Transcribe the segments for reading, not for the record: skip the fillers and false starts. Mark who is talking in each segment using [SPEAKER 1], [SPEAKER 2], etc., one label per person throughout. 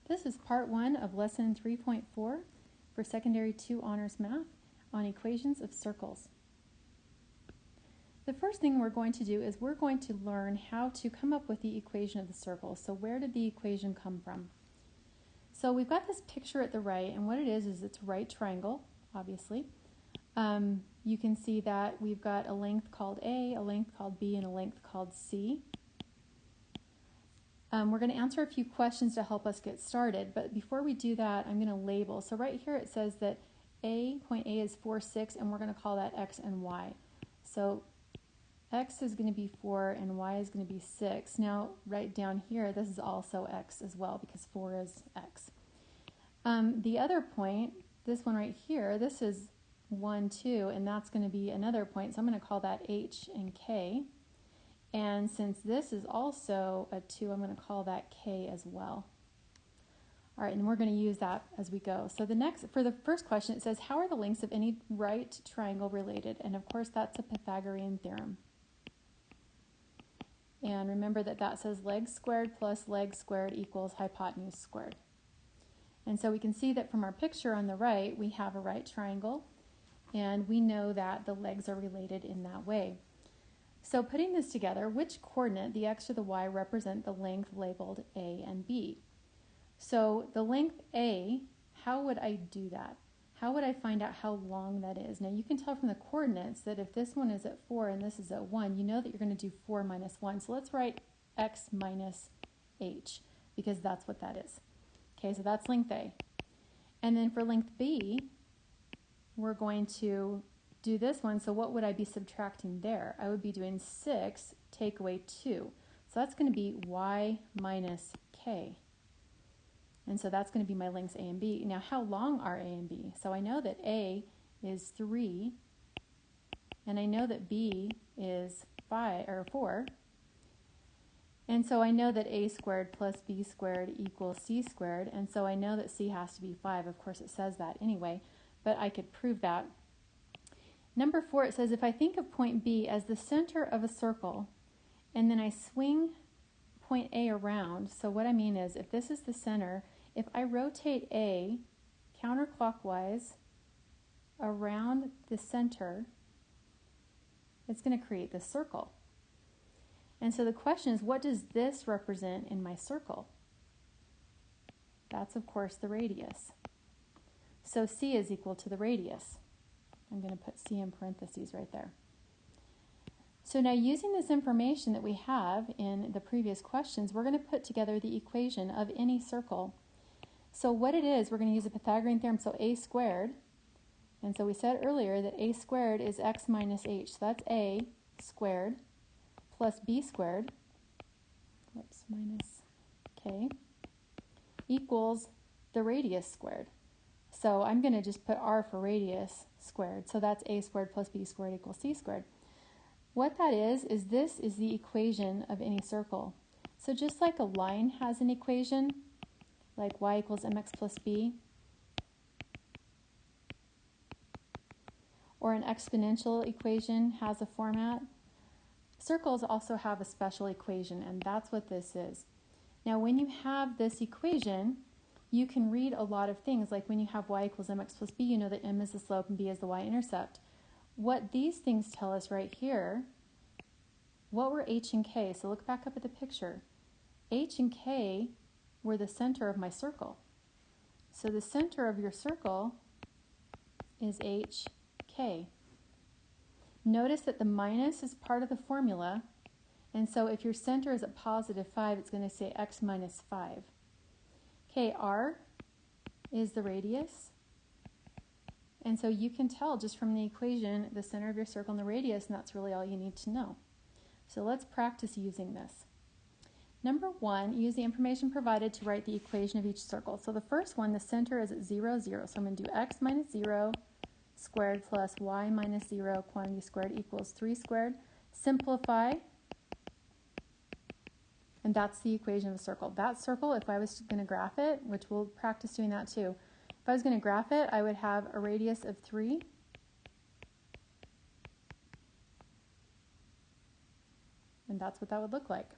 [SPEAKER 1] This is part 1 of lesson 3.4 for Secondary 2 Honors Math on equations of circles. The first thing we're going to do is we're going to learn how to come up with the equation of the circle. So where did the equation come from? So we've got this picture at the right, and what it is it's a right triangle, obviously. You can see that we've got a length called A, a length called B, and a length called C. We're going to answer a few questions to help us get started, but before we do that, I'm going to label. So right here it says that point A is 4, 6, and we're going to call that X and Y. So X is going to be 4 and Y is going to be 6. Now right down here, this is also X as well because 4 is X. The other point, this one right here, this is 1, 2, and that's going to be another point, so I'm going to call that H and K. And since this is also a 2, I'm going to call that K as well. All right, and we're going to use that as we go. So for the first question, it says, how are the lengths of any right triangle related? And of course, that's a Pythagorean theorem. And remember that says legs squared plus legs squared equals hypotenuse squared. And so we can see that from our picture on the right, we have a right triangle, and we know that the legs are related in that way. So putting this together, which coordinate, the x or the y, represent the length labeled A and B? So the length A, how would I do that? How would I find out how long that is? Now you can tell from the coordinates that if this one is at 4 and this is at 1, you know that you're going to do 4 minus 1. So let's write x minus h, because that's what that is. Okay, so that's length A. And then for length B, we're going to do this one, so what would I be subtracting there? I would be doing 6 take away 2. So that's going to be y minus k. And so that's going to be my lengths A and B. Now, how long are A and B? So I know that A is 3, and I know that B is 4. And so I know that A squared plus B squared equals C squared, and so I know that C has to be 5. Of course, it says that anyway, but I could prove that. Number 4, it says, if I think of point B as the center of a circle, and then I swing point A around, so what I mean is, if this is the center, if I rotate A counterclockwise around the center, it's going to create this circle. And so the question is, what does this represent in my circle? That's, of course, the radius. So C is equal to the radius. I'm going to put C in parentheses right there. So now using this information that we have in the previous questions, we're going to put together the equation of any circle. So what it is, we're going to use a Pythagorean theorem, so A squared. And so we said earlier that A squared is X minus H. So that's A squared plus B squared, minus K, equals the radius squared. So I'm going to just put R for radius squared. So that's A squared plus B squared equals C squared. What that is this is the equation of any circle. So just like a line has an equation, like y equals mx plus b, or an exponential equation has a format, circles also have a special equation, and that's what this is. Now when you have this equation, you can read a lot of things, like when you have y equals mx plus b, you know that m is the slope and b is the y-intercept. What these things tell us right here, what were h and k? So look back up at the picture. H and k were the center of my circle. So the center of your circle is h, k. Notice that the minus is part of the formula, and so if your center is at positive 5, it's going to say x minus 5. Okay, R is the radius, and so you can tell just from the equation the center of your circle and the radius, and that's really all you need to know. So let's practice using this. Number 1, use the information provided to write the equation of each circle. So the first one, the center is at 0, 0, so I'm going to do x minus 0 squared plus y minus 0 quantity squared equals 3 squared. Simplify. And that's the equation of a circle. That circle, if I was going to graph it, which we'll practice doing that too, if I was going to graph it, I would have a radius of 3. And that's what that would look like.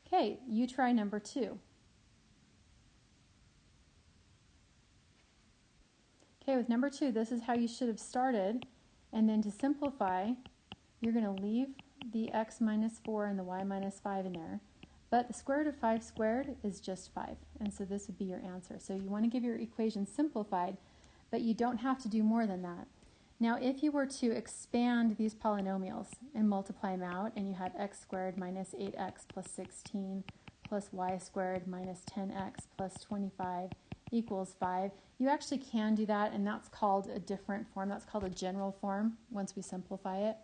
[SPEAKER 1] Okay, you try number 2. Okay, with number 2, this is how you should have started. And then to simplify, you're going to leave the x minus 4 and the y minus 5 in there. But the square root of 5 squared is just 5. And so this would be your answer. So you want to give your equation simplified, but you don't have to do more than that. Now, if you were to expand these polynomials and multiply them out, and you had x squared minus 8x plus 16 plus y squared minus 10x plus 25 equals 5, you actually can do that, and that's called a different form. That's called a general form once we simplify it.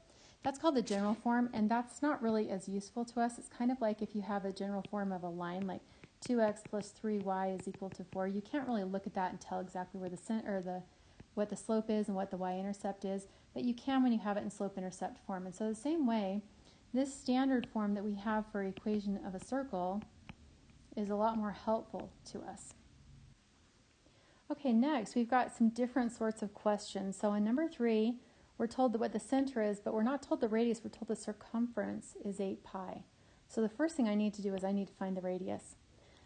[SPEAKER 1] That's called the general form, and that's not really as useful to us. It's kind of like if you have a general form of a line, like 2x plus 3y is equal to 4. You can't really look at that and tell exactly where what the slope is and what the y-intercept is, but you can when you have it in slope-intercept form. And so the same way, this standard form that we have for equation of a circle is a lot more helpful to us. Okay, next we've got some different sorts of questions. So in number 3, we're told that what the center is, but we're not told the radius, we're told the circumference is 8 pi. So the first thing I need to do is I need to find the radius.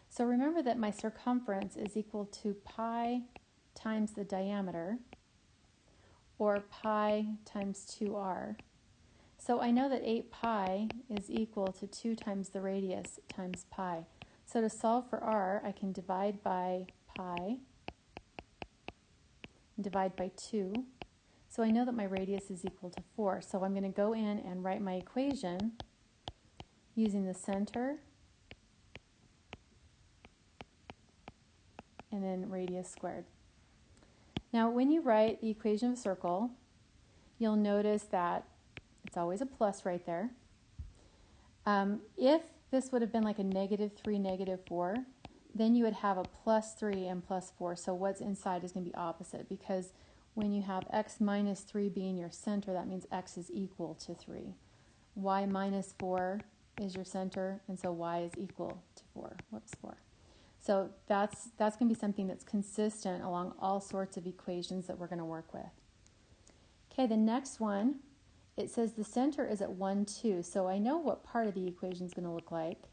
[SPEAKER 1] So remember that my circumference is equal to pi times the diameter, or pi times 2r. So I know that 8 pi is equal to 2 times the radius times pi. So to solve for r, I can divide by pi and divide by 2. So I know that my radius is equal to 4. So I'm going to go in and write my equation using the center and then radius squared. Now when you write the equation of a circle, you'll notice that it's always a plus right there. If this would have been like a -3, -4, then you would have a +3 and +4. So what's inside is going to be opposite, because when you have x minus 3 being your center, that means x is equal to 3. Y minus 4 is your center, and so y is equal to 4. Whoops, 4. So that's going to be something that's consistent along all sorts of equations that we're going to work with. Okay, the next one, it says the center is at 1, 2. So I know what part of the equation is going to look like.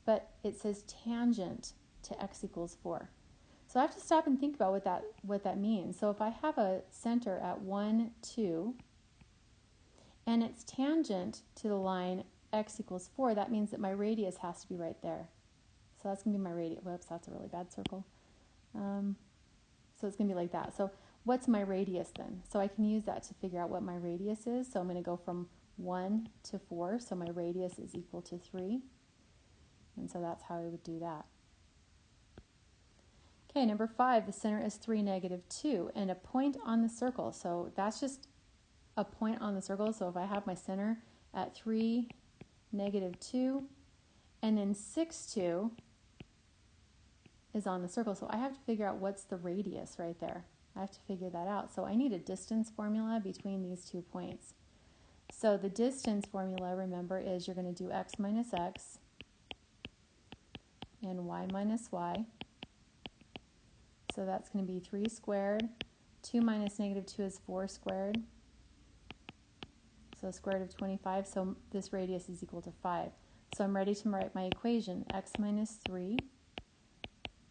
[SPEAKER 1] But it says tangent to x equals 4. So I have to stop and think about what that means. So if I have a center at 1, 2, and it's tangent to the line x equals 4, that means that my radius has to be right there. So that's going to be my radius. Whoops, that's a really bad circle. So it's going to be like that. So what's my radius then? So I can use that to figure out what my radius is. So I'm going to go from 1 to 4. So my radius is equal to 3. And so that's how I would do that. Okay, number 5, the center is 3, -2, and a point on the circle. So that's just a point on the circle. So if I have my center at 3, -2, and then 6, 2 is on the circle. So I have to figure out what's the radius right there. I have to figure that out. So I need a distance formula between these 2 points. So the distance formula, remember, is you're going to do x minus x and y minus y. So that's going to be 3 squared. 2 minus -2 is 4 squared. So square root of 25. So this radius is equal to 5. So I'm ready to write my equation. X minus 3,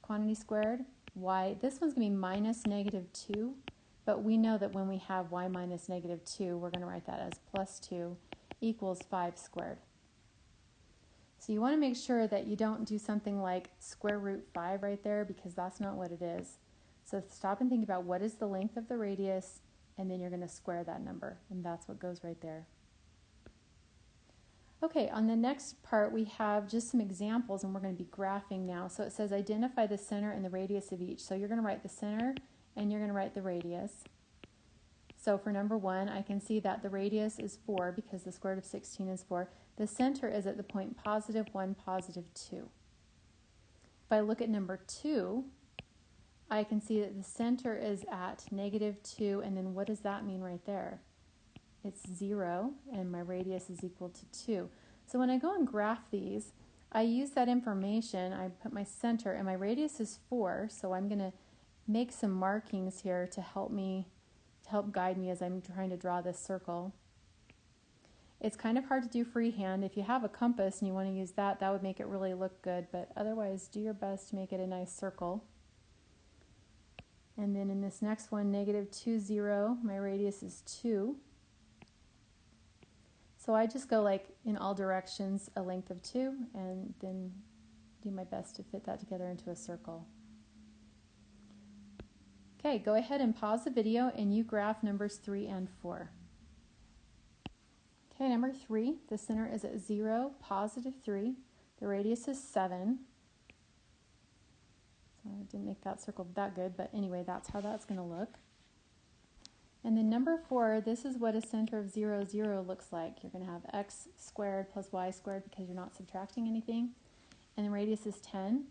[SPEAKER 1] quantity squared. Y, this one's going to be minus -2. But we know that when we have y minus -2, we're going to write that as plus 2 equals 5 squared. So you want to make sure that you don't do something like square root 5 right there, because that's not what it is. So stop and think about what is the length of the radius, and then you're going to square that number, and that's what goes right there. Okay, on the next part we have just some examples, and we're going to be graphing now. So it says identify the center and the radius of each. So you're going to write the center and you're going to write the radius. So for number 1, I can see that the radius is 4 because the square root of 16 is 4. The center is at the point +1, +2. If I look at number 2, I can see that the center is at -2, and then what does that mean right there? It's 0, and my radius is equal to 2. So when I go and graph these, I use that information. I put my center, and my radius is 4, so I'm going to make some markings here to help guide me as I'm trying to draw this circle. It's kind of hard to do freehand. If you have a compass and you want to use that, that would make it really look good, but otherwise do your best to make it a nice circle. And then in this next one, negative 2, 0, my radius is 2. So I just go like in all directions a length of 2 and then do my best to fit that together into a circle. Okay, go ahead and pause the video and you graph numbers 3 and 4. Okay, number 3, the center is at 0, positive 3. The radius is 7. So I didn't make that circle that good, but anyway, that's how that's going to look. And then number 4, this is what a center of 0, 0 looks like. You're going to have x squared plus y squared because you're not subtracting anything. And the radius is 10.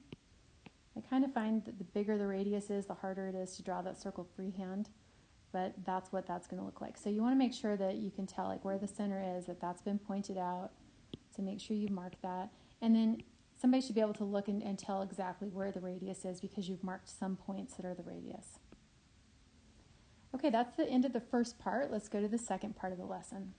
[SPEAKER 1] I kind of find that the bigger the radius is, the harder it is to draw that circle freehand. But that's what that's going to look like. So you want to make sure that you can tell like where the center is, that that's been pointed out. So make sure you mark that. And then somebody should be able to look and tell exactly where the radius is because you've marked some points that are the radius. Okay, that's the end of the first part. Let's go to the second part of the lesson.